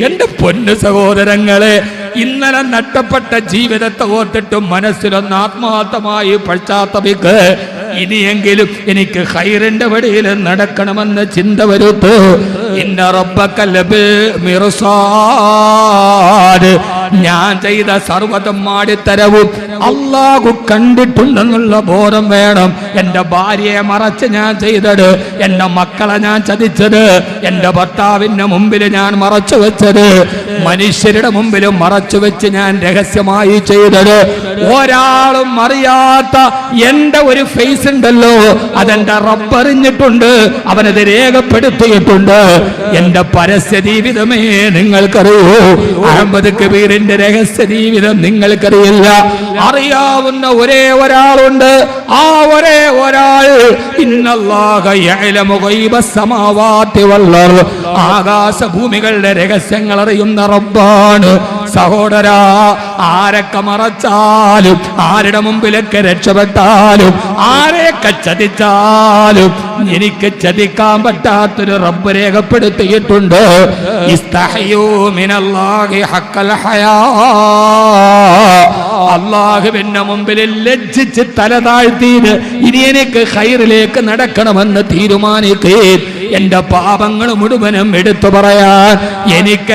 എന്റെ പൊന്നു സഹോദരങ്ങളെ, ഇന്നലെ നഷ്ടപ്പെട്ട ജീവിതത്തെ ഓർത്തിട്ടും മനസ്സിലൊന്ന് ആത്മാർത്ഥമായി പശ്ചാത്തപിക്ക്. ഇനിയെങ്കിലും എനിക്ക് ഖൈറിന്റെ വഴിയിൽ നടക്കണമെന്ന് ചിന്ത വരുത്തു. ഇന്ന റബ്ബക ലബിൽ മിർസാദ്. ഞാൻ ചെയ്ത സർവ്വതും മാടിത്തരവും അല്ലാഹു കണ്ടിട്ടുണ്ടെന്നുള്ള ബോധം വേണം. എന്റെ ഭാര്യയെ മറച്ച് ഞാൻ ചെയ്തത്, എന്റെ മക്കളെ ഞാൻ ചതിച്ചത്, എന്റെ ഭർത്താവിന്റെ മുമ്പിൽ ഞാൻ മറച്ചു വെച്ചത്, മനുഷ്യരുടെ മുമ്പിലും മറച്ചു വെച്ച് ഞാൻ രഹസ്യമായി ചെയ്തത്, ഒരാളും അറിയാത്ത എന്റെ ഒരു ഫേസ് ഉണ്ടല്ലോ, അതെന്റെ റബ്ബ് അറിഞ്ഞിട്ടുണ്ട്, അവനത് രേഖപ്പെടുത്തിയിട്ടുണ്ട്. എന്റെ പരസ്യ ജീവിതമേ നിങ്ങൾക്കറിയൂ, അഹമ്മദ് കബീറിന്റെ രഹസ്യ ജീവിതം നിങ്ങൾക്കറിയില്ല. അറിയാവുന്ന ഒരേ ഒരാളുണ്ട്, ആ ഒരേ ഒരാൾ ഇന്നല്ലാഹ യഅലമു ഗൈബസ് സമാവാതി വൽ അർദ്, ആകാശഭൂമികളുടെ രഹസ്യങ്ങൾ അറിയുന്ന റബ്ബാണ്. സഹോദരാ, ആരൊക്കെ മറച്ചാലും, ആരുടെ മുമ്പിലൊക്കെ രക്ഷപ്പെട്ടാലും, ആരെയൊക്കെ ചതിച്ചാലും എനിക്ക് ചതിക്കാൻ പറ്റാത്തൊരു റബ്ബ് രേഖപ്പെടുത്തിയിട്ടുണ്ട്. ഇസ്തഹയൂ മിനല്ലാഹി ഹഖൽ ഹയാ. അല്ലാഹുവിന്റെ മുമ്പിൽ ലജ്ജിച്ച് തല താഴ്ത്തിയിട്ട് ഇനി എനിക്ക് ഖൈറിലേക്ക് നടക്കണമെന്ന് തീരുമാനിക്കേ. എന്റെ പാപങ്ങൾ മുഴുവനും എടുത്തു പറയാൻ എനിക്ക്